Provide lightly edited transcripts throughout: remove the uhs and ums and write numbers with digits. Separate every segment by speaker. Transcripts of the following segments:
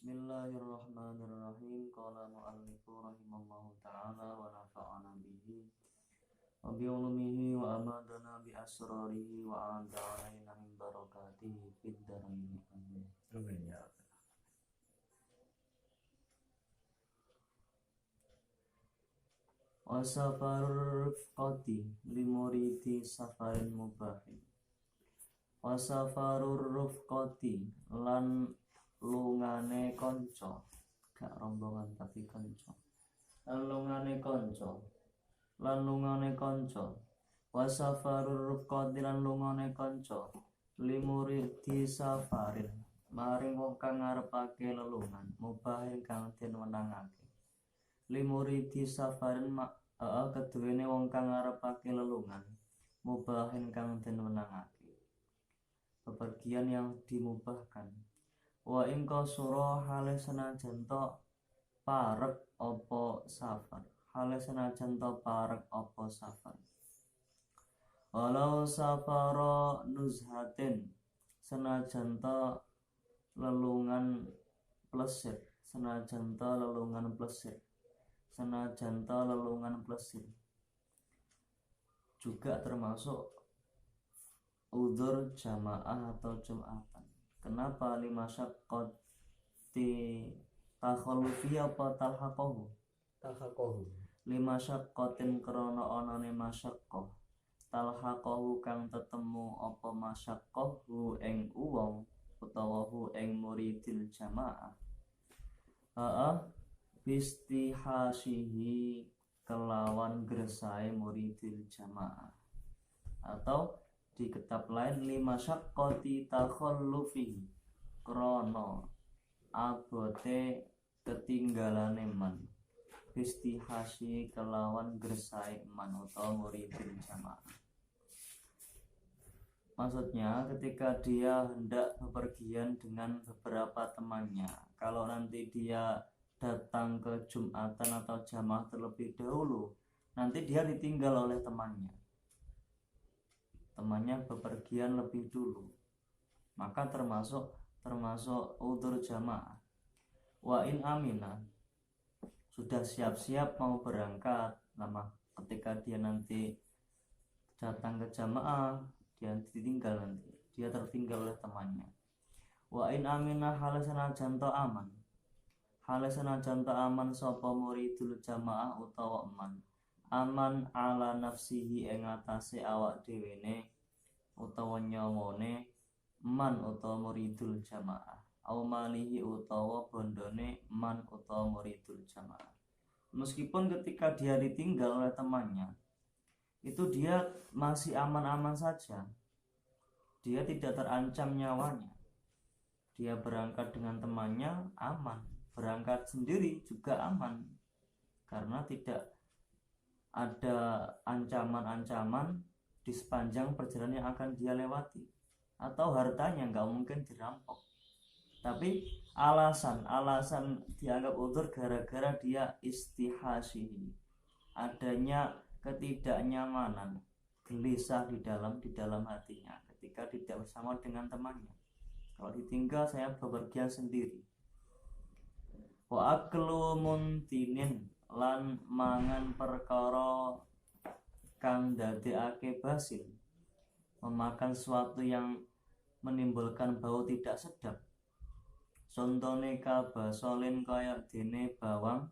Speaker 1: Bismillahirrahmanirrahim. Qala mu'allifu rahimallahu ta'ala wa nafa'ana bihi wa bi ulumihi wa amadana bi asrarihi wa a'adha alaina min barakatihi fid dharain. Amin.
Speaker 2: Amin ya Allah.
Speaker 1: Wa safarur rifqati li muridi safarin mubahin. Wa safarur rifqati lan lungane kanca, gak rombongan tapi kanca. Lan lungane kanca. Wa safarur rifqati lan lungane kanca li muridi safarin maring wong kang ngarepake lelungan mubahin kang den wenangake. Limuridi safarin keduwene wong kang ngarepake lelungan mubahin kang den wenangake, bepergian yang dimubahkan. Wa ing kasura hale senajan to parek apa safar, hale senajan to parek apa safar. Walau safara nuzhatin, senajan to lelungan plesir, senajan to lelungan plesir. Senajan to lelungan plesir juga termasuk udzur jamaah atau jumatan. Kenapa lima syaqqati takhalufi apa talhaqahu?
Speaker 2: Tahakohu.
Speaker 1: Lima syaqqatin krana anane masyaqqah talhaqahu kang tetemu apa masyaqqahu ing uwong utawa hu ing muridil jamaah. Bistihasihi kelawan gresai muridil jamaah, atau di kitab lain lima syaqqati takhallufihi krono abote ketinggalane man, bistihasi kelawan gresai man utawa muridil jamaah. Maksudnya ketika dia hendak bepergian dengan beberapa temannya, kalau nanti dia datang ke jumatan atau jamaah terlebih dahulu, nanti dia ditinggal oleh temannya. Temannya bepergian lebih dulu, maka termasuk udzur jamaah. Wa in amina, sudah siap-siap mau berangkat, nama ketika dia nanti datang ke jamaah, dia ditinggal, nanti dia tertinggal oleh temannya. Wa in amina hal senajan to aman, hal senajan to aman sapa muridul jamaah utawa aman ala nafsihi ing atase awak dhewene utawa nyawone man utawa muridul jamaah, au malihi utawa bondone man utawa muridul jamaah. Meskipun ketika dia ditinggal oleh temannya, itu dia masih aman-aman saja, dia tidak terancam nyawanya. Dia berangkat dengan temannya aman, berangkat sendiri juga aman, karena tidak ada ancaman-ancaman di sepanjang perjalanan yang akan dia lewati, atau hartanya nggak mungkin dirampok. Tapi alasan dianggap udzur gara-gara dia istihasihi, adanya ketidaknyamanan, gelisah di dalam hatinya ketika tidak bersama dengan temannya. Kalau ditinggal, saya bepergian sendiri. Wa aklu muntinin, lan mangan perkara kang dadekake basil, memakan sesuatu yang menimbulkan bau tidak sedap. Contone kabasolin kaya dene bawang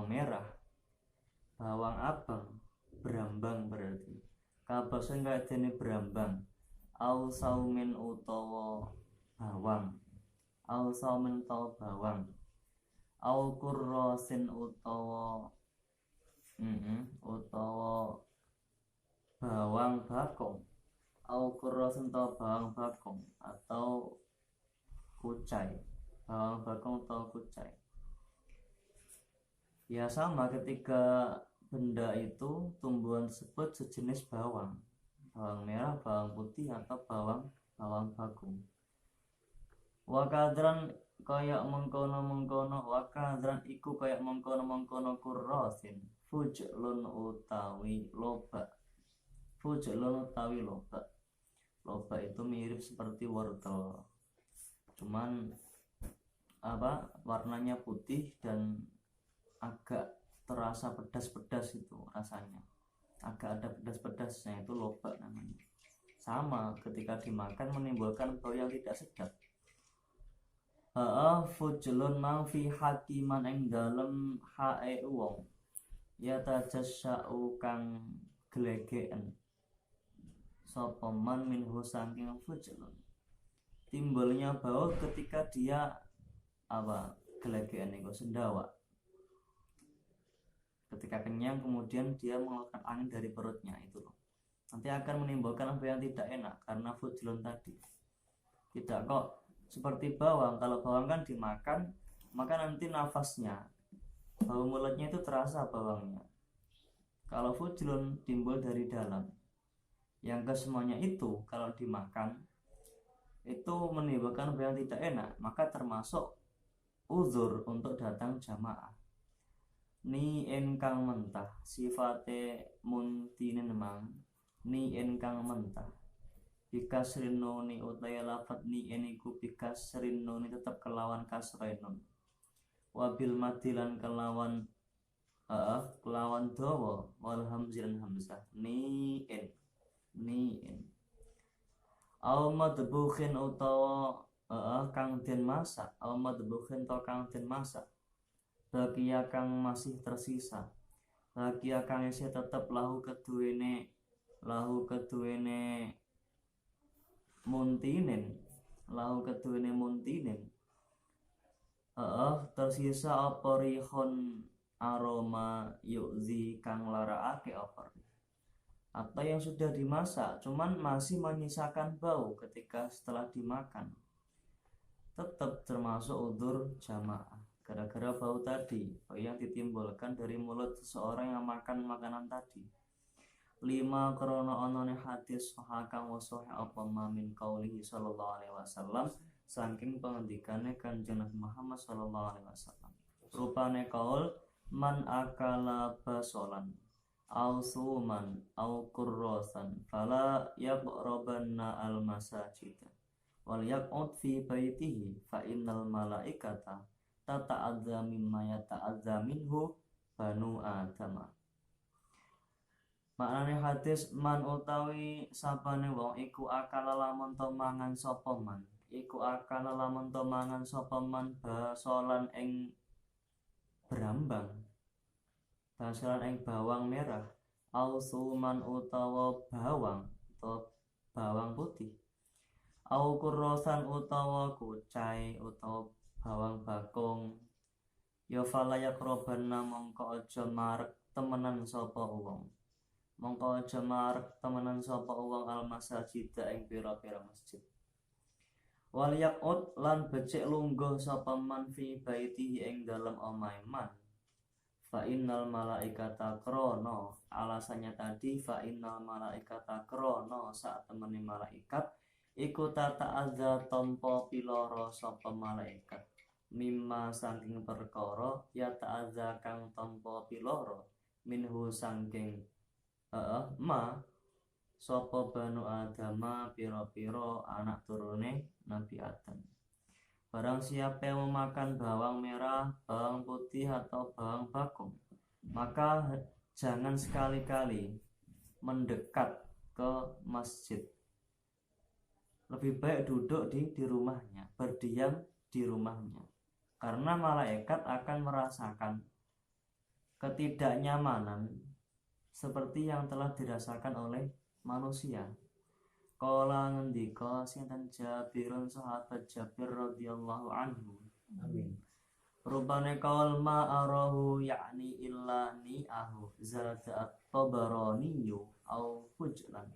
Speaker 1: merah, bawang abang, brambang berarti. Kabasolin kaya dene brambang, au saumin utawa bawang, au saumin utawa bawang, au kurrosin utawa bawang bakong, au kurrosin utawa bawang bakong, atau kucai, bawang bakong atau kucai. Ya sama, ketika benda itu tumbuhan tersebut sejenis bawang merah, bawang putih, atau bawang bakung. Wakadran kaya mengkono wakadran iku kaya mengkono kurrosin fujlun utawi loba. Fujlun utawi loba itu mirip seperti wortel, cuman warnanya putih dan agak terasa pedas-pedas itu rasanya, agak ada pedas-pedasnya, itu lobak namanya. Sama ketika dimakan menimbulkan bau yang tidak sedap. Fujlun mang fi hakiman ing dalem hae wong ya tajassau kang glegeken sapa man minhu saking fujlun. Timbulnya bau ketika dia glegeken itu sendawa. Ketika kenyang kemudian dia mengeluarkan angin dari perutnya, itu loh. Nanti akan menimbulkan apa yang tidak enak karena fujlun tadi. Tidak kok seperti bawang. Kalau bawang kan dimakan, maka nanti nafasnya, bau mulutnya itu terasa bawangnya. Kalau fujlun timbul dari dalam. Yang kesemuanya itu kalau dimakan itu menimbulkan bau yang tidak enak, maka termasuk uzur untuk datang jamaah. Ni engkang mentah sifate muntinen mang ni engkang mentah bikasrin nuni utaya lafat ni eniku bikasrin nuni tetap kelawan kasrai nun wabil madilan kelawan dawa wal hamzilan hamzah ni en au madbukhin utawa kang den masak au madbukhin to kang den masak bagia kang masih tersisa, bagia kang isih tetep lahu keduwene muntinen tersisa apa rihon aroma yu'zi kang laraake apa, atau yang sudah dimasak cuman masih menyisakan bau ketika setelah dimakan, tetap termasuk udzur jamaah gara-gara bau tadi, bau yang ditimbulkan dari mulut seseorang yang makan makanan tadi. 5 krono onone hadis sahakang wasoh apa min qaulihi sallallahu alaihi wasallam saking pengendikane Kanjeng Nabi Muhammad sallallahu alaihi wasallam. Rupane kaul man akala basolan au suman au kurrosan fala yaqrabanna al masajid wal yaqut fi baitihi fa innal malaikata tata'adza mimma yata'adza minhu banu adama. Maknane hadis man utawi sapane wong iku akala lamun to mangan sapa man, iku akala lamun to mangan sapa man basolan ing brambang, basolan ing bawang merah, au suman utawa bawang atau bawang putih, au kurrosan utawa kucai utawa bawang bakung, ya fala yakrobanna mongko aja marek temenan sapa wong, mongko aja marek temenan sapa wong al masajid ing pira-pira masjid. Wal yaqut lan becik lungguh sapa man fi baitihi ing dalem omahe man. Fa innal malaikata krono, alasannya tadi fa innal malaikata krono saat temene malaikat iku tata'adza tampa piloro sapa malaikat mimma saking perkara ya ta'adza kang tampa piloro minhu saking ma sapa banu adama pira-pira anak turune Nabi Adam. Barang siapa yang memakan bawang merah, bawang putih atau bawang bakung, maka jangan sekali-kali mendekat ke masjid. Lebih baik duduk di rumahnya, berdiam di rumahnya. Karena malaikat akan merasakan ketidaknyamanan seperti yang telah dirasakan oleh manusia. Qala ngendika sinten Jabirun sahabat Jabir radhiyallahu anhu.
Speaker 2: Amin.
Speaker 1: Rupane kaul ma arahu yakni illa ni'ahu zada at-Tabarani au fujlan.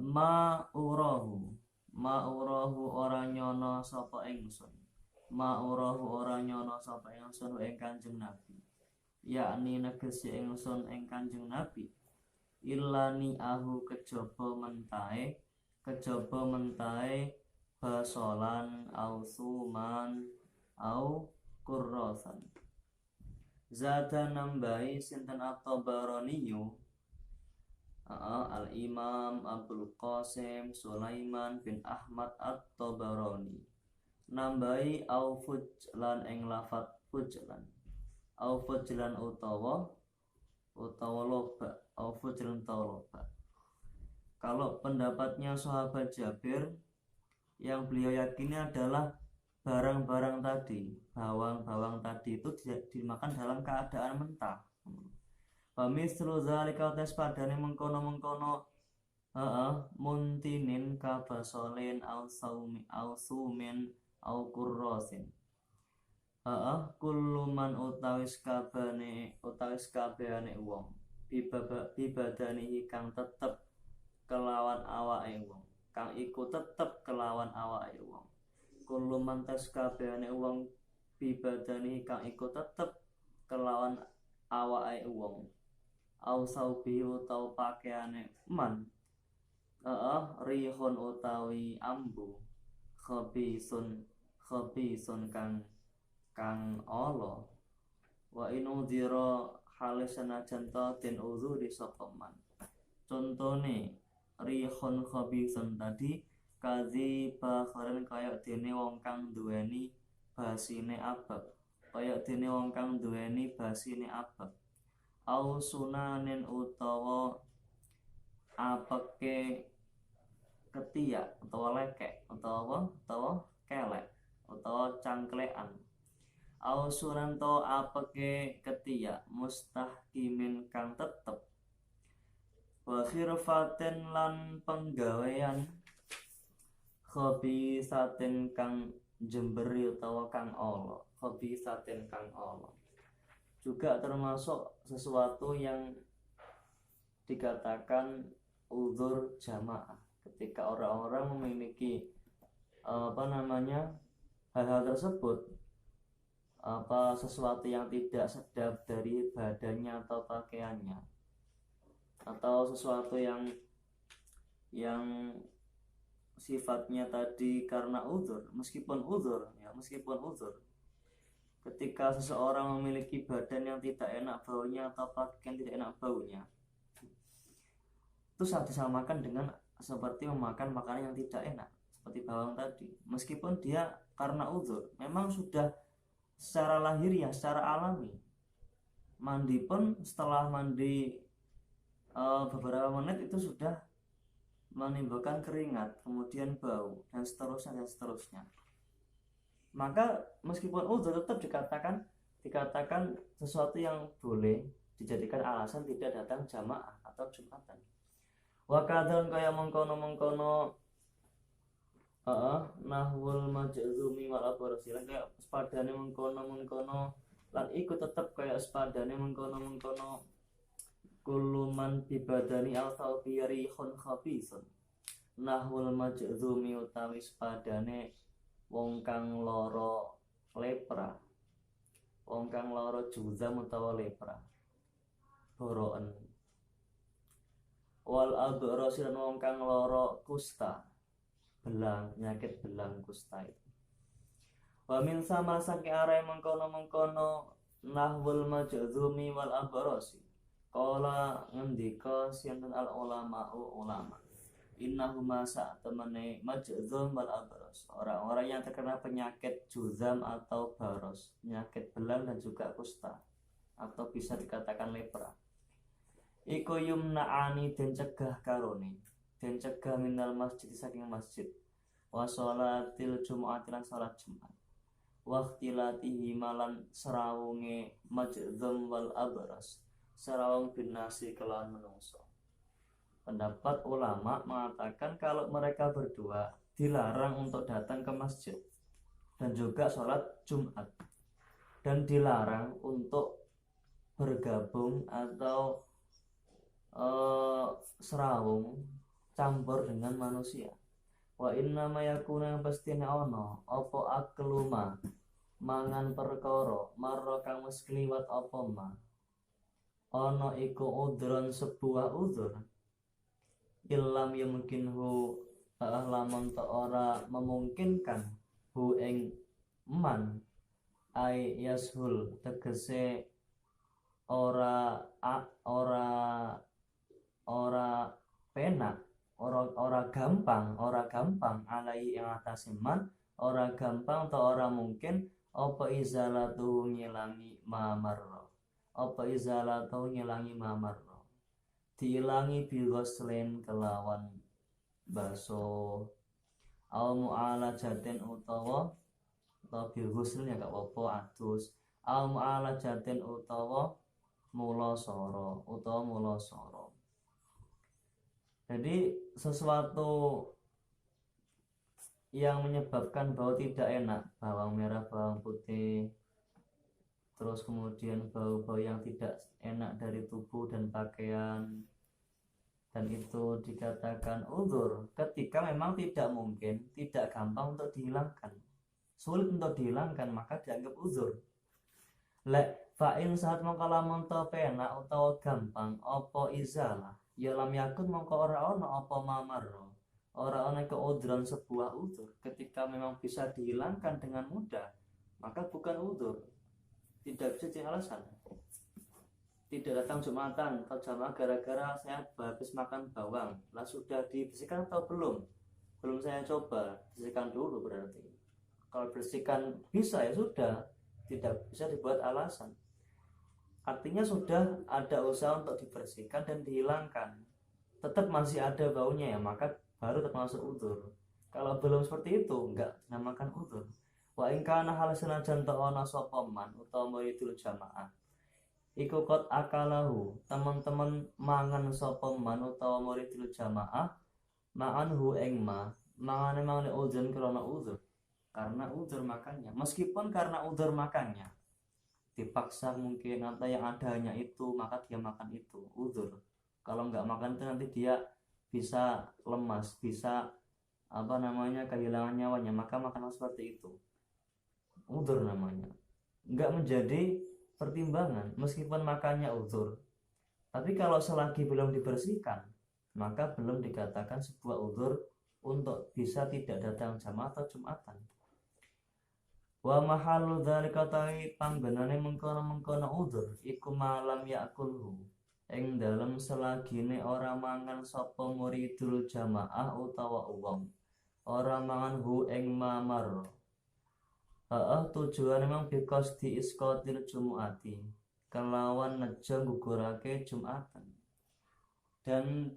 Speaker 1: Ma urahu ora nyono sapa ingsun. Ma urahu ora nyono sapa ingsun ing Kanjeng Nabi. Yakni negesi ingsun ing Kanjeng Nabi. Illani ahu kejaba mentahe basolan au suman au kurrosan. Zada nambahi sinten at-Tabarani Al-Imam Abdul Qasim Sulaiman bin Ahmad At-Tabarani nambahi au fujlan ing lafat fujlan au fujlan utawa loba au fujlan utawa loba. Kalau pendapatnya sahabat Jabir, yang beliau yakini adalah barang-barang tadi, bawang-bawang tadi itu dimakan dalam keadaan mentah. Pamislu zalika tes padane mengkono-mengkono muntinin kabasolin au sumin au kurrosin. Kuluman utawis kabehane wong bibadanihi kang tetep kelawan awake wong, kang iku tetep kelawan awake wong. Kuluman tes kabehane wong bibadanihi kang iku tetep kelawan awake wong. Au saubi utawa pakaiane man rihun utawi ambu khabisun kang ala wa inudhira halisana janta den uzuri sapa man. Contone rihun khabisun tadi kazi bakharan kaya dene wong kang duweni basine abab, kaya dene wong kang duweni basine abab. Au sunanin utawa apeke ketiak utawa lekek utawa kelek utawa cangklekan. Au suranto apeke ketiak mustahkimin kang tetep. Wa khirfatin lan penggawean khabisatin kang jemberi utawa kang ala, khabisatin kang ala. Juga termasuk sesuatu yang dikatakan uzur jamaah ketika orang-orang memiliki hal-hal tersebut, sesuatu yang tidak sedap dari badannya atau pakaiannya, atau sesuatu yang sifatnya tadi karena uzur, meskipun uzur ketika seseorang memiliki badan yang tidak enak baunya atau pakaian tidak enak baunya, itu sangat disamakan dengan seperti memakan makanan yang tidak enak seperti bawang tadi. Meskipun dia karena uzur, memang sudah secara lahiriah, secara alami, mandi pun setelah mandi beberapa menit itu sudah menimbulkan keringat, kemudian bau, dan seterusnya. Maka meskipun uzur tetap dikatakan sesuatu yang boleh dijadikan alasan tidak datang jamaah atau jumatan. Wa kadzan kaya mengkono nahwul majzumi wal abrasi, kaya sepadane mengkono lan iku tetep kaya sepadane mengkono kuluman bibadani al thawbiyari khun khabisun. Nahwul majzumi utawi sepadane wong kang lara lepra, wong kang lara juzam utawa lepra, boroen. Wal abrasi lan wong kang lara kusta, penyakit belang kusta itu. Wa min sama saking arae mengkono nahwul majzumi wal abrasi. Qala ngendika sinten al ulama innahuma sa'tamane majzum wal abros, orang-orang yang terkena penyakit juzam atau baros, penyakit belang dan juga kusta atau bisa dikatakan lepra, iku yumna'ani den cegah karone, den cegah minal masjid saking masjid, wa sholatil jumu'ati lan salat Jumat, wa ikhtilatihi malan serawunge majzum wal abros, serawung binasi kelawan menungso. Pendapat ulama mengatakan kalau mereka berdua dilarang untuk datang ke masjid dan juga sholat Jumat, dan dilarang untuk bergabung atau serawung campur dengan manusia. Wa inna ma yakuna pastine ono opo akluma mangan perkara marra kang wis kliwat apa ma ono iku udron sebuah uzur ilam yang mungkin lamun ta ora memungkinkan hu ing man ai yashul tegese ora enak, ora gampang alai yang atas iman, ora gampang atau ora mungkin apa izalatu ngilangi mamarro, apa izalatu ngilangi mamarro, diilangi bilghoslin kelawan baso, au mu'alajatin utawa bilghoslin ya gak apa adus, au mu'alajatin utawa mula soro. Jadi sesuatu yang menyebabkan bau tidak enak, bawang merah, bawang putih, terus kemudian bau-bau yang tidak enak dari tubuh dan pakaian, dan itu dikatakan uzur ketika memang tidak mungkin, tidak gampang untuk dihilangkan, sulit untuk dihilangkan, maka dianggap uzur. Lek fa'in saat mengkalamun to penak utawa gampang apa izalah ya lam yakun mongko ora ono apa mamarro, ora ono keudran sebuah uzur. Ketika memang bisa dihilangkan dengan mudah, maka bukan uzur, tidak bisa jadi alasan. Tidak datang Jumatan atau jamaah gara-gara saya habis makan bawang, lah sudah dibersihkan atau belum saya coba, bersihkan dulu. Berarti kalau bersihkan bisa ya sudah, tidak bisa dibuat alasan. Artinya sudah ada usaha untuk dibersihkan dan dihilangkan, tetap masih ada baunya ya, maka baru termasuk uzur. Kalau belum seperti itu enggak dinamakan uzur. Wa in kana hal senajan ta'ana sapa man utawa muridul jamaah iku kot akalahu, teman-teman mangan sapa man utawa muridul jamaah ma'anhu ing mangane uzur krana uzur, karena uzur makannya, meskipun karena uzur makannya dipaksa mungkin atau yang adanya itu, maka dia makan itu, uzur. Kalau nggak makan itu nanti dia bisa lemas, bisa kehilangan nyawanya, maka makan seperti itu, uzur namanya. Nggak menjadi pertimbangan meskipun makannya uzur, tapi kalau selagi belum dibersihkan, maka belum dikatakan sebuah uzur untuk bisa tidak datang jamaah atau jumatan. Wa mahalu dzalika ta'i panggonane mengkono-mengkono uzur iku malam yakulhu, ing dalem selagine ora mangan sapa muridul jamaah utawa wong ora mangan hu ing mamar. Tujuan memang bikos di iskotil jumu'ati, kelawan nejo gugurake jumatan, dan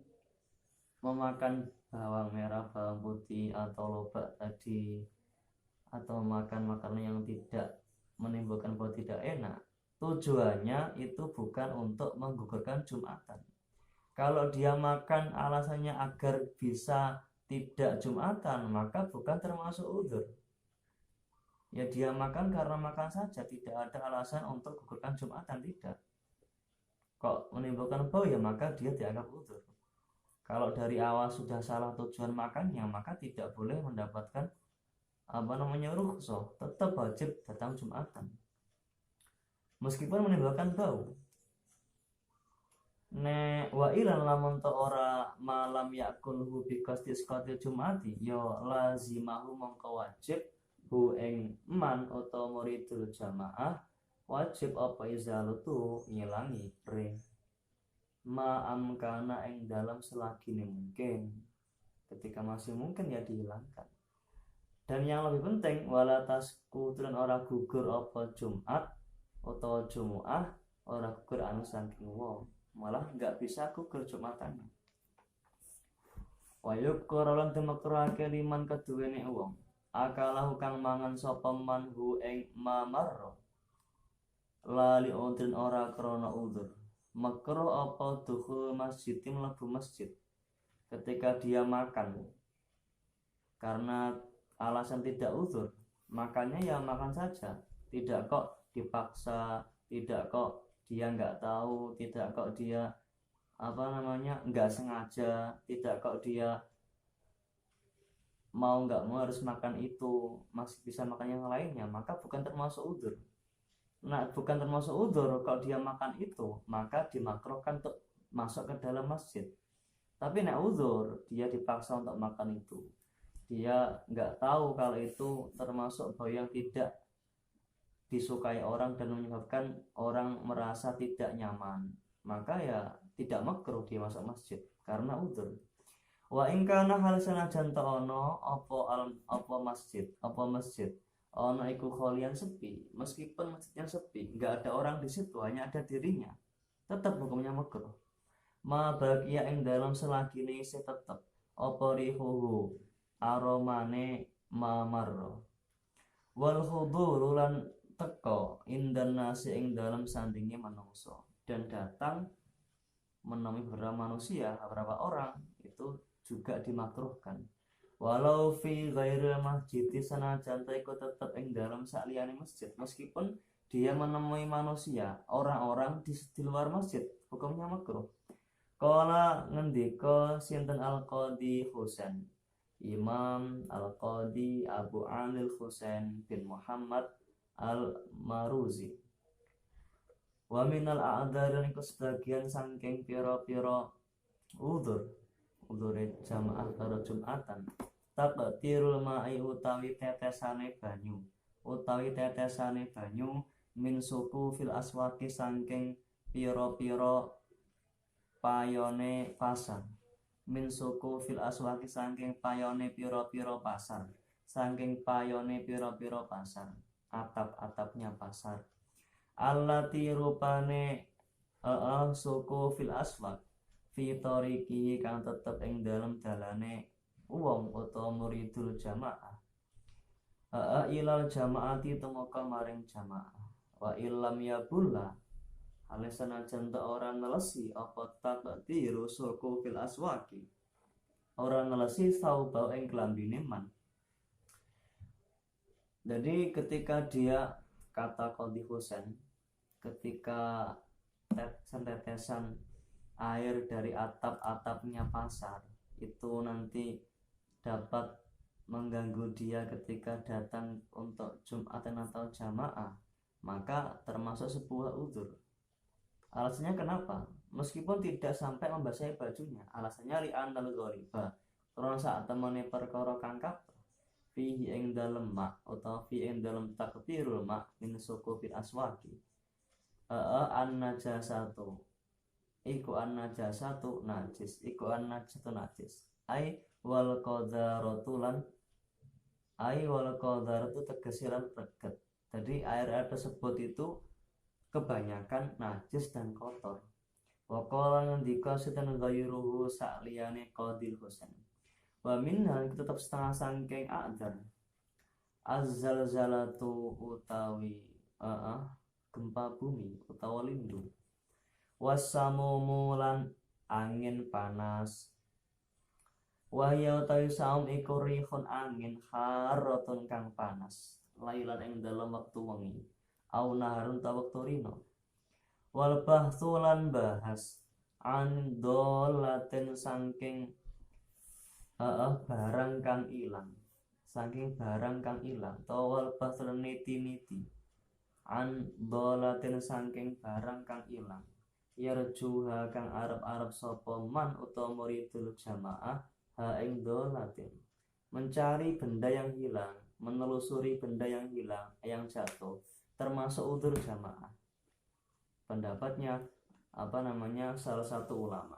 Speaker 1: memakan bawang merah, bawang putih atau lobak tadi, atau makan makanan yang tidak menimbulkan bau tidak enak, tujuannya itu bukan untuk menggugurkan jumatan. Kalau dia makan alasannya agar bisa tidak jumatan, maka bukan termasuk uzur. Ya dia makan karena makan saja, tidak ada alasan untuk gugurkan jumatan, tidak. Kok menimbulkan bau ya maka dia dianggap uzur. Kalau dari awal sudah salah tujuan makannya, maka tidak boleh mendapatkan rukhsah, tetap wajib datang jumatan meskipun menimbulkan bau. Wa ilan lamun ta ora malam yakul hu bi qasdi isqatil jumati ya lazimahu mongko wajib hu ing man utawa muridul jamaah wajib apa izalatu ngilangi re ma amkana ing dalam selagi mungkin. Ketika masih mungkin ya dihilangkan. Dan yang lebih penting wala tasku dan ora gugur apa Jumat atau Jumu'ah, ora gugur anu saking wong, malah nggak bisa gugur Jumatannya. Wa yuqralan demekrake liman keduwene wong akalahu kang mangan sapa man hu ing mamar lali udrin ora krana udzur, makruh apa dukhul masjid, mlebu masjid. Ketika dia makan karena alasan tidak uzur, makannya ya makan saja, tidak kok dipaksa, tidak kok dia nggak tahu, tidak kok dia nggak sengaja, tidak kok dia mau nggak mau harus makan itu, masih bisa makan yang lainnya, maka bukan termasuk uzur. Nah, bukan termasuk uzur kalau dia makan itu, maka dimakruhkan untuk masuk ke dalam masjid. Tapi nek uzur, dia dipaksa untuk makan itu, dia nggak tahu kalau itu termasuk bau yang tidak disukai orang dan menyebabkan orang merasa tidak nyaman, maka ya tidak makruh dia masuk masjid karena uzur. Wa ing kana hal senajan ta ana apa masjid ana iku kholian sepi, meskipun masjidnya sepi, enggak ada orang di situ, hanya ada dirinya, tetap hukumnya makruh. Ma baqiya ing dalam selagine isih tetep apa rihuhu aromane mamarro wal huduru lan teko indan nasi ing dalam sandinge manungso, dan datang menemui beberapa manusia, beberapa orang itu juga dimakruhkan. Walau fi ghairil masjid, sanajan iku tetep ing dalam sakliyane masjid, meskipun dia menemui manusia, orang-orang di luar masjid, hukumnya makruh. Kala ngendika sinten Al-Qadhi Husain, Imam Al-Qadhi Abu Anil Husain bin Muhammad Al-Maruzi. Wa minal a'dzar iku sebagian saking pira-pira udure jamaah karo Jumatan, taqtirul ma'i utawi tetesane banyu min suku fil aswaqi saking pira-pira payone pasar, min suku fil aswaqi saking payone pira-pira pasar, saking payone pira-pira pasar, atap-atapnya pasar. Allati rupane suku fil aswaq fi tariqi kang tetep ing dalem dalane wong utawa muridul jamaah ilal jamaati tumeka maring jamaah. Wa illam yabulla hale sanajan ta ora nelesi apa taqdiru suku fil aswaqi, ora nelesi saubau ing klambine man. Jadi ketika dia kata Qadhi Husain, ketika tetesan air dari atap-atapnya pasar itu nanti dapat mengganggu dia ketika datang untuk Jumatan atau jamaah, maka termasuk sebuah udzur. Alasannya kenapa? Meskipun tidak sampai membasahi bajunya, alasannya li'anal ghoriba, karena saat temane perkara kang kathah fihi ing dalem mak utawa fi ing dalem takdirul mak min suku fil aswaqi an najasatu iku an najasatu najis, iku an najasatu najis, ai wal qadaratu tegesilan reget. Jadi air tersebut itu kebanyakan najis dan kotor. Wa qala ngendika sitan ghairuhu sakliyane Qadhi Husain, wa minha tetap setengah sangking a'dzar az-zalzalatu utawi gempa bumi utawa lindu, wasamumulan angin panas, wahya utawi saum iku rihun angin harratun kang panas, lailan ing dalam wektu wengi, au naharun ta wektu rino, wal bahthu lan bahas an dolatin saking barang kang ilang, saking barang kang ilang, tawal bahthu niti-niti an dolatin saking barang kang ilang, yarjuha kang arep-arep sapa man utawa muridul jamaah ha ing dolatin, mencari benda yang hilang, menelusuri benda yang hilang, yang jatuh, termasuk udzur jamaah. Pendapatnya salah satu ulama.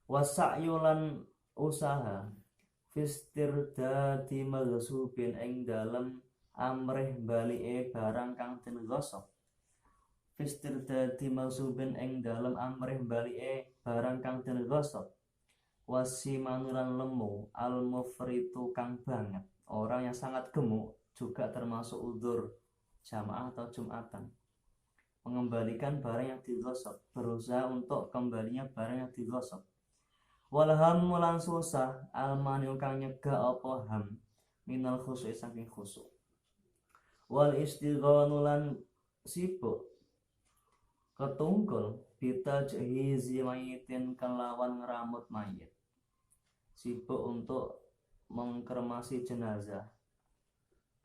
Speaker 1: Wasa'yulan usaha fistirdadi maghsubin ing dalem amrih balike barang kang den gosok, fistirdadi maghsubin ing dalem amrih balike barang kang den gosok, wasimanulan lemu al mufritu kang banget, orang yang sangat gemuk juga termasuk udzur jamaah atau Jumatan. Mengembalikan barang yang digosok, berusaha untuk kembalinya barang yang digosok. Walham mulan susah almani kang nyegah apa ham minal khusyuk saking khusyuk. Wal istighanulan sibuk ketungkul bita jahizi mayitin kelawan ngeramut mayit, sibuk untuk mengkremasi jenazah,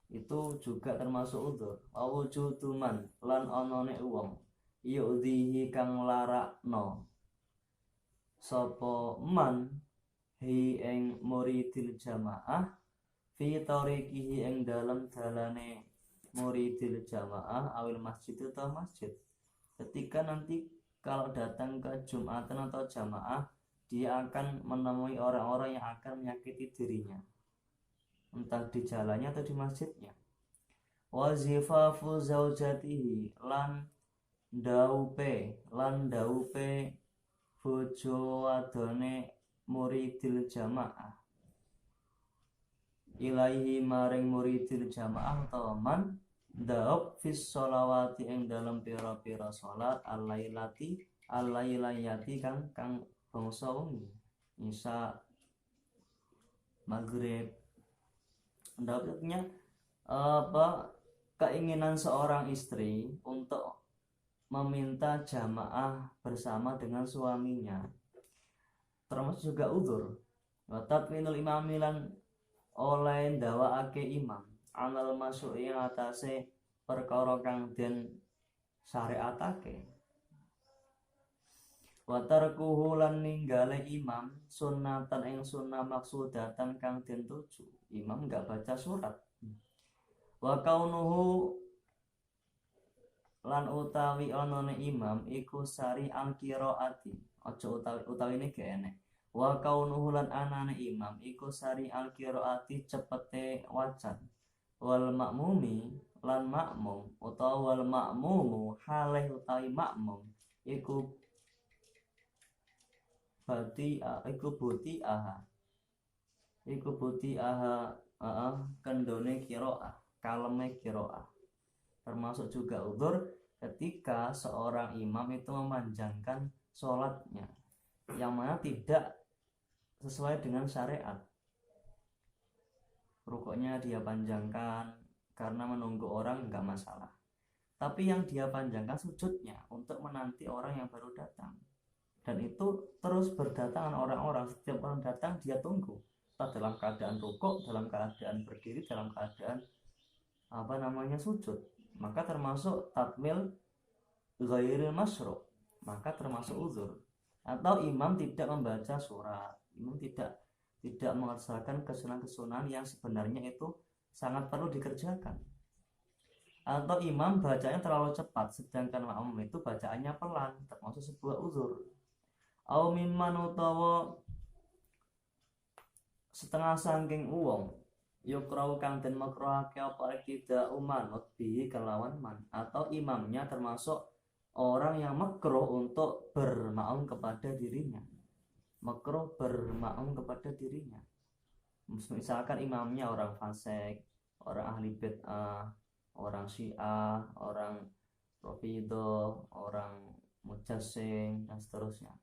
Speaker 1: itu juga termasuk udzur. Awujuduman lan onone wong yu'dhihi kang larakno sapa man hi ing muridil jamaah fi tariqihi ing dalam dalane muridil jamaah awil masjid atau masjid. Ketika nanti kalau datang ke Jumatan atau jamaah dia akan menemui orang-orang yang akan menyakiti dirinya, entah di jalannya atau di masjidnya. Wa zifafu zaujatihi lan daupe bojo wadone muridil jamaah ilaihi maring muridil jamaah utawa man daub fis sholawati ing dalam pira-pira salat alailayati kang bangsa wengi isya maghrib. Dapatnya keinginan seorang istri untuk meminta jamaah bersama dengan suaminya termasuk juga uzur. Wa tatwinul imamilan oleh ndawaake imam anal masyu'i atase perkara kang den syariatake. Wa tarkuhu lan ninggale imam sunnatan ing sunnah maksudatan kang den tuju. Imam enggak baca surat. Wa kaunuhu lan utawi onone imam iku sari al qiraati. Aja utawi ini gak enek. Wa kaunuhu lan anane imam iku sari al qiraati cepete wacan. Wal makmumi lan makmum utawa wal makmumu halih utawi makmum iku buti aha kendone qiraah kaleme qiraah. Termasuk juga uzur ketika seorang imam itu memanjangkan sholatnya yang mana tidak sesuai dengan syariat. Rukuknya dia panjangkan karena menunggu orang enggak masalah, tapi yang dia panjangkan sujudnya untuk menanti orang yang baru datang, dan itu terus berdatangan orang-orang. Setiap orang datang dia tunggu, entah dalam keadaan rukuk, dalam keadaan berdiri, dalam keadaan sujud, maka termasuk tatmil ghairil masyru', maka termasuk uzur. Atau imam tidak membaca surat, imam tidak mengerjakan kesunahan-kesunahan yang sebenarnya itu sangat perlu dikerjakan. Atau imam bacanya terlalu cepat sedangkan makmum itu bacaannya pelan, termasuk sebuah uzur. Au mimman utawa setengah saking uwong yukrau kang den makruhake apa tidak umanut bi kelawan man, atau imamnya termasuk orang yang makruh untuk bermakmum kepada dirinya. Makruh bermakmum kepada dirinya. Misalkan imamnya orang fasik, orang ahli bid'ah, orang syiah, orang rafidhah, orang mujassim dan seterusnya.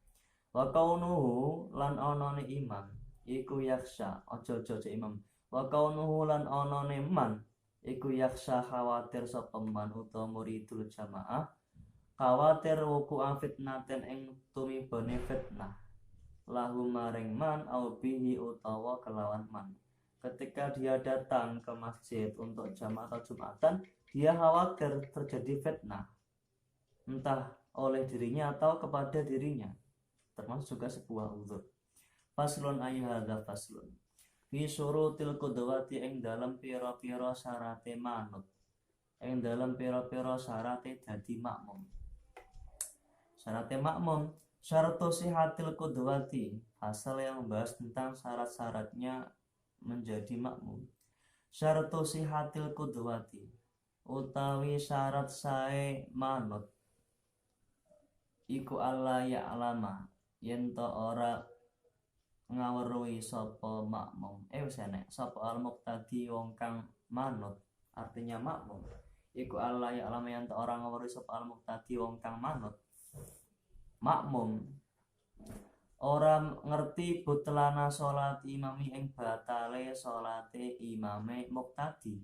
Speaker 1: Wa kaunuhu lan onone imam iku yaksha ojo imam. Wa kaunuhu lan onone man iku yaksha khawatir sapa man utawa muridul jamaah khawatir wuku'a fitnaten ing tumibane fitnah lahu maring man au bihi utawa kelawan man. Ketika dia datang ke masjid untuk jamaah atau jumatan, dia khawatir terjadi fitnah entah oleh dirinya atau kepada dirinya, termasuk juga sebuah uzur. Faslun ayyuhadza faslun fi syurutil qudwati ing dalam pira-pira syarate manut, ing dalam pira-pira syarate dadi makmum. Syarate makmum, syaratu sihatil qudwati, pasal yang membahas tentang syarat-syaratnya menjadi makmum. Syaratu sihatil qudwati, utawi syarat sae manut iku alla ya'lama yen to ora ngaweruhi sapa makmum sapa al-muqtadi wong kang manut. Artinya makmum iku alla ya'lama yen to ora ngaweruhi sapa al-muqtadi wong kang manut. Makmum ora ngerti butlana salat imami ing batale salate imame muqtadi.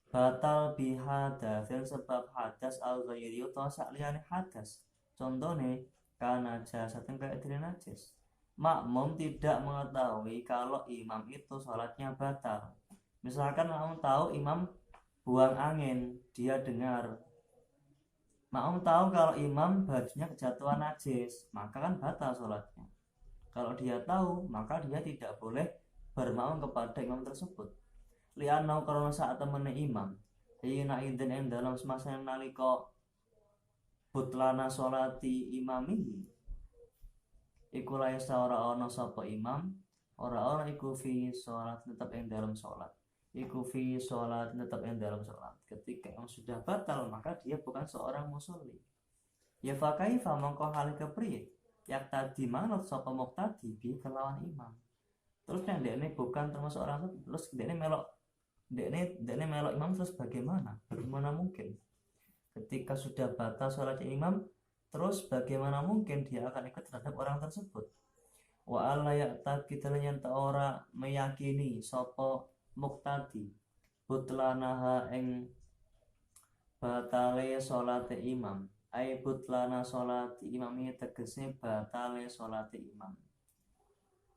Speaker 1: Batal bihadasin sebab hadas al-ghairi utawa sakliyane hadas. Contohnya karena jasatnya kayak diri najis. Makmum tidak mengetahui kalau imam itu salatnya batal. Misalkan makmum tahu imam buang angin, dia dengar. Makmum tahu kalau imam bajunya kejatuhan najis, maka kan batal salatnya. Kalau dia tahu, maka dia tidak boleh bermakmum kepada imam tersebut. Li'annahu karena saat temene imam hina idzin ing dalam semasa nalika butlana sholati imamihi iku laisa ora ana sapa imam ora ana iku fi sholat tetap ing dalam sholat iku fi sholat tetap ing dalam sholat. Ketika yang sudah batal maka dia bukan seorang musolli. Ya fa kaifa mongko hal kepriye yak tadi manut sapa muqtadi bi kelawan imam. Terus yang dekne bukan termasuk orang terus dekne melok imam terus bagaimana mungkin ketika sudah batal sholatnya imam terus bagaimana mungkin dia akan ikut terhadap orang tersebut. Wa alla ya'taqid lan ora meyakini sapa muqtadi butlanaha ing batale salate imam ai butlana salati imam ini tegese batale salate imam.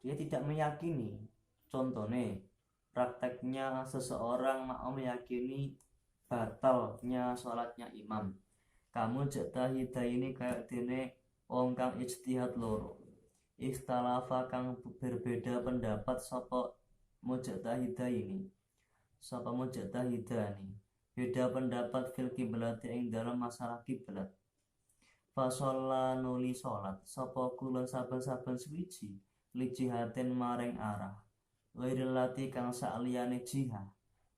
Speaker 1: Dia tidak meyakini, contohnya prakteknya seseorang mau meyakini batalnya sholatnya imam. Kamu jatahida ini kayak dene wong kang ijtihad loro. Ikhtalafa kang berbeda pendapat sapa mujtahida ini. Sapa mujtahida ini beda pendapat fil kiblat ing dalam masalah kiblat. Fasolla nuli sholat sapa kulon saben-saben suwiji lijihatin maring arah ghairillati kang saliyane jihah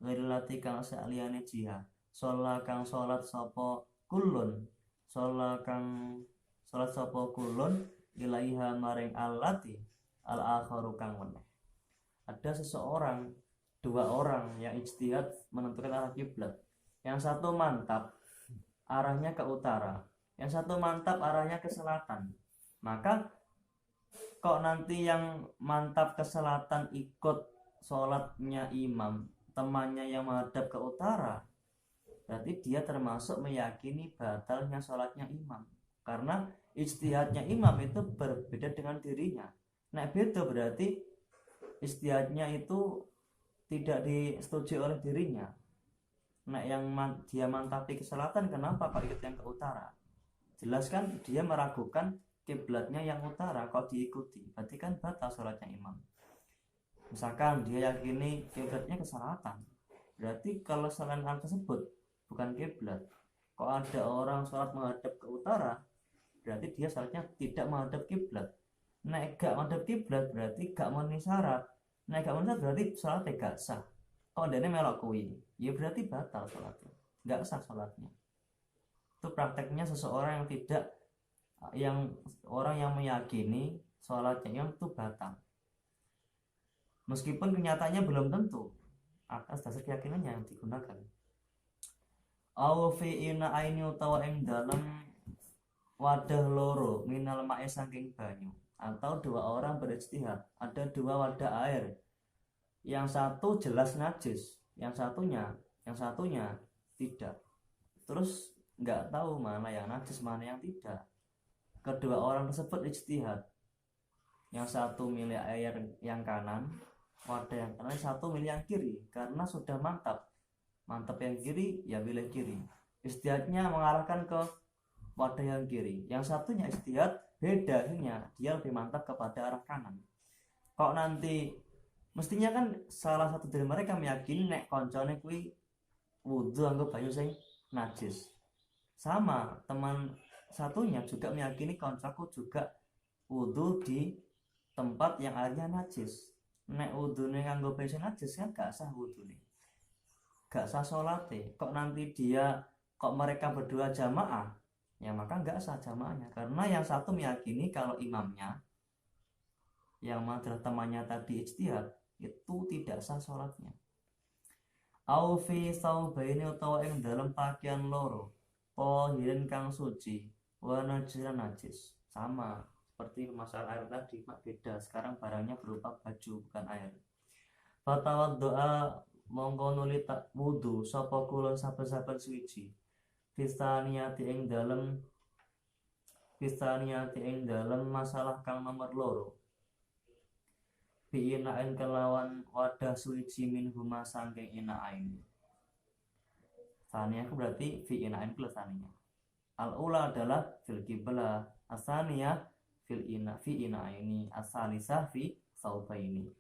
Speaker 1: ghairillati kang saliyane jihah sholat kang sholat sapa kulun sholat sapa kulun ilaiha maring allati al akharu kang meneh. Ada dua orang yang ijtihad menentukan arah kiblat. Yang satu mantap arahnya ke utara, yang satu mantap arahnya ke selatan. Maka kok nanti yang mantap ke selatan ikut sholatnya imam, temannya yang menghadap ke utara, berarti dia termasuk meyakini batalnya sholatnya imam. Karena ijtihadnya imam itu berbeda dengan dirinya. Nah beda berarti ijtihadnya itu tidak disetujui oleh dirinya. Nah yang dia mantapi ke selatan, kenapa kok ikut yang ke utara? Jelas kan dia meragukan kiblatnya yang utara kok diikuti, berarti kan batal sholatnya imam. Misalkan dia yakini kiblatnya ke selatan, berarti kalau selain hal tersebut bukan kiblat, kok ada orang sholat menghadap ke utara, berarti dia sholatnya tidak menghadap kiblat. Nek gak menghadap kiblat berarti gak memenuhi syarat. Nek gak memenuhi syarat berarti sholatnya gak sah. Kok dene melok kuwi, ya berarti batal sholatnya, gak sah sholatnya. Itu prakteknya seseorang orang yang meyakini sholatnya imam itu batal, meskipun kenyataannya belum tentu, atas dasar keyakinannya yang digunakan. Aw fi ina aini utawa ing dalam wadah loro minal ma'i saking banyu. Atau dua orang berijtihad, ada dua wadah air, yang satu jelas najis, yang satunya tidak, terus nggak tahu mana yang najis mana yang tidak. Kedua orang tersebut ijtihad, yang satu milih air yang kanan, wadah yang kanan, satu milih yang kiri karena sudah mantap yang kiri ya pilih kiri. Ijtihadnya mengarahkan ke wadah yang kiri, yang satunya ijtihad bedanya dia lebih mantap kepada arah kanan. Kok nanti mestinya kan salah satu dari mereka meyakini nek koncone kuwi wudu anggo banyu sing najis, sama teman satunya juga meyakini koncoku juga wudu di tempat yang airnya najis. Nek wudune nganggo banyu najis kan gak sah wudune, gak sah salate. Kok nanti kok mereka berdua jamaah, ya maka gak sah jamaahnya, karena yang satu meyakini kalau imamnya yang adalah temannya tadi ijtihad itu tidak sah sholatnya. Au fi saubaini utawa ing dalam pakaian loro tahirin kang suci wa najisan najis. Sama seperti masalah air tadi, beda. Sekarang barangnya berupa baju bukan air. Fatawaddoa mongko nuli tak wudu sapa kula saben-saben suci. Fistaniyati ing dalem masalah kang nomor loro. Bi'ina'in kelawan wadah suci min huma sangking ina'ain. Saniyah berarti bi'ina'in plus saniyah. Al-ula adalah fil qiblah, as-saniyah fi ina'aini, as-salisah fi saubaini.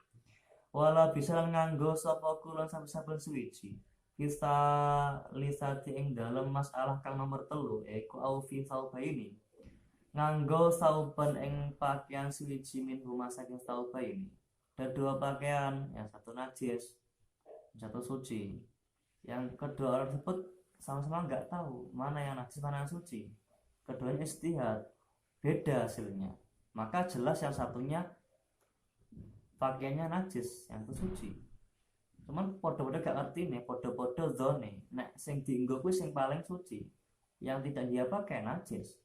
Speaker 1: Wala bisa nganggo sapa kulon saben-saben suci. Kita lisati ing dalam masalah kang nomor 3 iku au fi saubaini. nganggo sauban ing pakaian suwiji min huma saking sauba ini. Ada dua pakaian, yang satu najis, yang satu suci. Yang kedua orang tersebut sama-sama nggak tahu mana yang najis mana yang suci. Keduanya ijtihad, beda hasilnya. Maka jelas yang satunya pakaiannya najis, yang itu suci. Cuman podo-podo gak ngerti nih, podo-podo zone. Nek sing dienggo kuwi sing paling suci. Yang tidak dia pakai najis.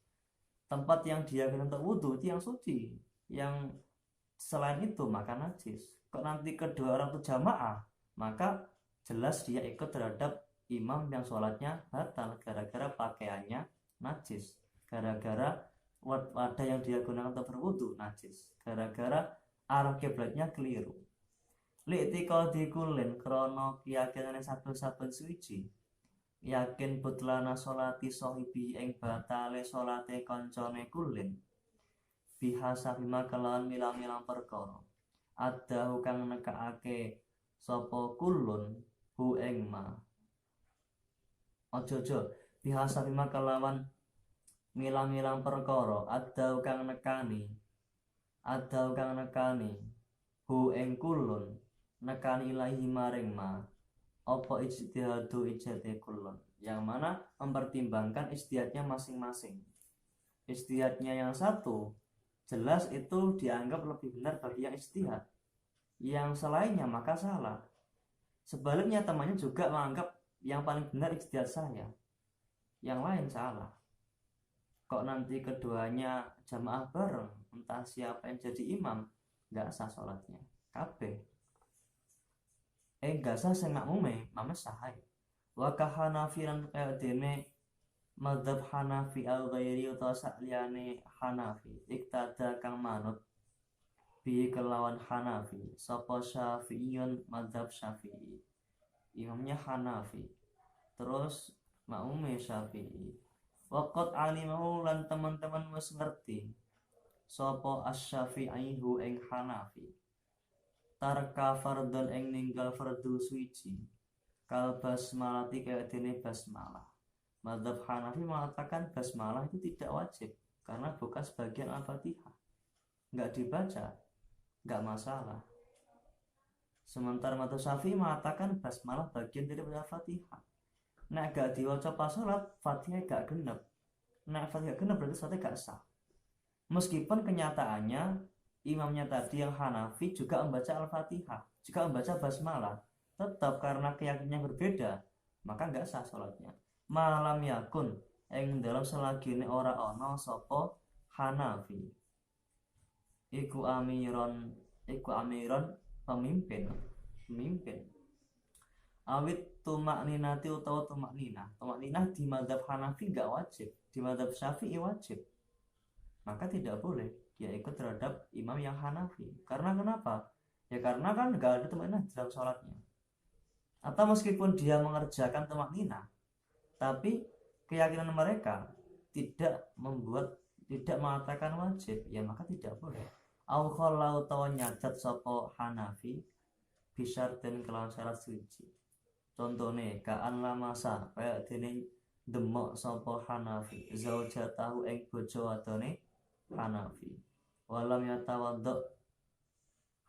Speaker 1: Tempat yang dia gunakan untuk wudhu itu yang suci, yang selain itu maka najis. Kok nanti kedua orang itu jamaah, maka jelas dia ikut terhadap imam yang sholatnya batal gara-gara pakaiannya najis, gara-gara wadah yang dia gunakan untuk berwudhu najis, gara-gara arah kiblatnya keliru. Li'tiqadi kullin krono keyakinane saben-saben suci, yakin butlana sholati sahibi ing batale sholate koncone kullin bihasabima kelawan milang-milang perkara ada kang nekake sapa kullun hu ing ma aja bihasabima kelawan milang-milang perkara ada kang nekani hu ing kullun nekani ilahi maring ma apa ijtihadu ijtihadi kullun, yang mana mempertimbangkan ijtihadnya masing-masing. Ijtihadnya yang satu jelas itu dianggap lebih benar bagi yang ijtihad, yang selainnya maka salah. Sebaliknya temannya juga menganggap yang paling benar ijtihad saya, yang lain salah. Kok nanti keduanya jamaah bareng, entah siapa yang jadi imam, nggak sah sholatnya kabeh. Gak sah sing makmume, mame sah. Wa kahanafiran kaya dene madzhab Hanafi al ghairi utawa sakliyane Hanafi iktada kang manut bi kelawan Hanafi sapa Syafi'iyun madzhab Syafi'i, imamnya Hanafi terus makmume Syafi'i. Waqat alimahu lan teman-teman wis ngerti sapa Asy-Syafi'i hu ing Hanafi tarka fardhon ing ninggal fardhu suci kal basmalati kaya dene basmalah. Madzhab Hanafi mengatakan basmalah itu tidak wajib karena bukan sebagian Al-Fatihah, nggak dibaca, nggak masalah. Sementara madzhab Syafi'i mengatakan basmalah bagian dari Al-Fatihah. Nek gak diwaca pas salat, Fatihah gak genep. Nek Fatihah genep berarti salatnya gak sah. Meskipun kenyataannya imamnya tadi yang Hanafi juga membaca Al-Fatihah, juga membaca basmalah, tetap karena keyakinannya berbeda, maka nggak sah sholatnya. Malam yakun ing dalam selagine ora ana sapa Hanafi iku amiron pemimpin awit tumakninati utawa tumakninah di madzhab Hanafi nggak wajib, di madzhab Syafi'i wajib, maka tidak boleh dia ikut terhadap imam yang Hanafi. Karena kenapa? Ya karena kan nggak ada tumakninah dalam sholatnya. Atau meskipun dia mengerjakan tumakninah, tapi keyakinan mereka tidak mengatakan wajib, ya maka tidak boleh. Au khallau tawa nyadat sapa Hanafi bisyartin kelawan syarat suci. Contone kaan lamasa kaya dene demok sapa Hanafi zaujatahu ing bojo wadone Hanafi walam yatawaddo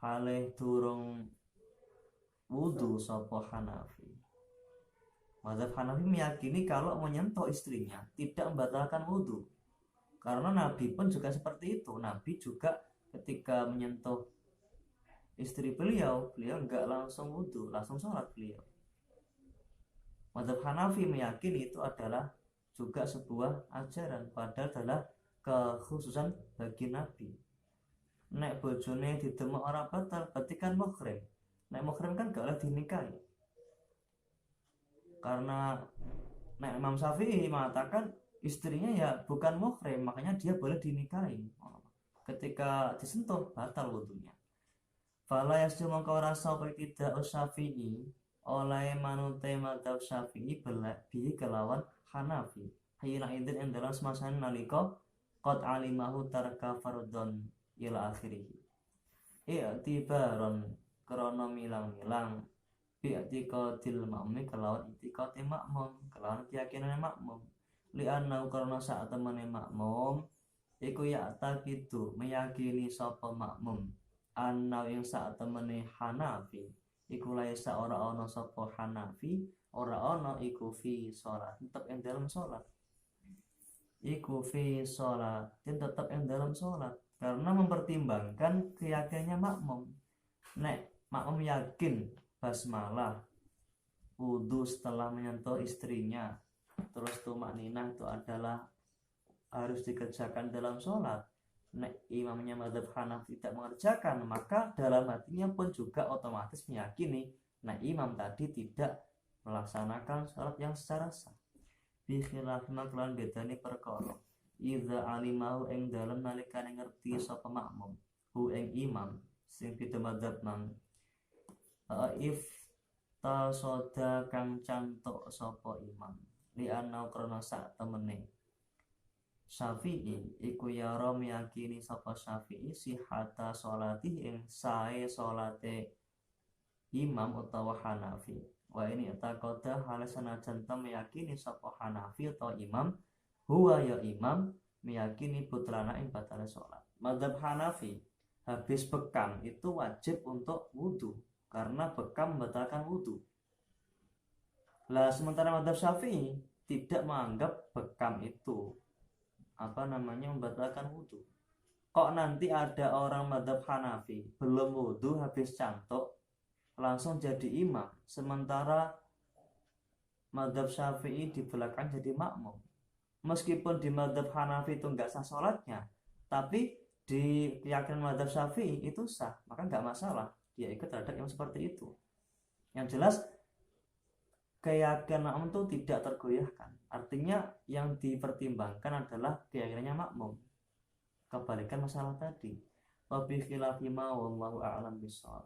Speaker 1: halih durung wudu sapa Hanafi. Madzhab Hanafi meyakini kalau menyentuh istrinya tidak membatalkan wudu, karena Nabi pun juga seperti itu. Nabi juga ketika menyentuh istri beliau enggak langsung wudu, langsung sholat beliau. Madzhab Hanafi meyakini itu adalah juga sebuah ajaran, padahal adalah kekhususan bagi Nabi. Nek bojone didemek ora batal, berarti kan muhrim. Nek muhrim kan gak oleh dinikahi. Karena nek Imam Syafi'i mengatakan istrinya ya bukan muhrim, makanya dia boleh dinikahi. Ketika disentuh batal wudunya. Fala yasju mongko rasa tidak Syafi'i oleh manute madzhab Syafi'i bi kelawan Hanafi. Hayina idin yang dalam semasan nalika qad alimahu tarka fardhon ila akhirih. I'tibaron krana milang-milang bi'tiqadil ma'mum kelawan i'tiqadil makmum, kelawan keyakinan makmum. Li'anna krana sak temene makmum iku ya takidu meyakini sapa makmum anau yang saat temene Hanafi iku laisa ora ana sapa Hanafi ora ana iku fi sholat tetep ing dalam sholat iku fi sholat tetep ing dalam sholat karena mempertimbangkan keyakinannya makmum. Nek makmum yakin basmalah wudhu setelah menyentuh istrinya terus tumakninah itu adalah harus dikerjakan dalam sholat. Nek imamnya mazhab Hanafi tidak mengerjakan, maka dalam hatinya pun juga otomatis meyakini nah imam tadi tidak melaksanakan sholat yang secara sah. Bi khilaf maklan bedani perkara idza alimahu ing dalem nalikane ngerti sapa makmum hu ing imam sing beda mazhab mang if tasoda kang cantuk sapa imam li ana krana sak temene Syafi'i iku yara meyakini sapa Syafi'i sihata sholati ing sae salate imam utawa Hanafi wa ini taqada halasana jantam meyakini sapa Hanafi utawa imam huwa ya imam meyakini putrana ing batale sholat. Mazhab Hanafi habis bekam itu wajib untuk wudhu karena bekam membatalkan wudhu. Lah sementara mazhab Syafi'i tidak menganggap bekam itu membatalkan wudhu. Kok nanti ada orang mazhab Hanafi belum wudhu habis cantuk langsung jadi imam, sementara mazhab Syafi'i di belakang jadi makmum. Meskipun di mazhab Hanafi itu nggak sah sholatnya, tapi di keyakinan mazhab Syafi'i itu sah, maka nggak masalah dia ikut terhadap yang seperti itu. Yang jelas keyakinan makmum itu tidak tergoyahkan. Artinya yang dipertimbangkan adalah keyakinannya makmum. Kebalikan masalah tadi. Wa bi khilafi ma wallahu a'lam bishawab.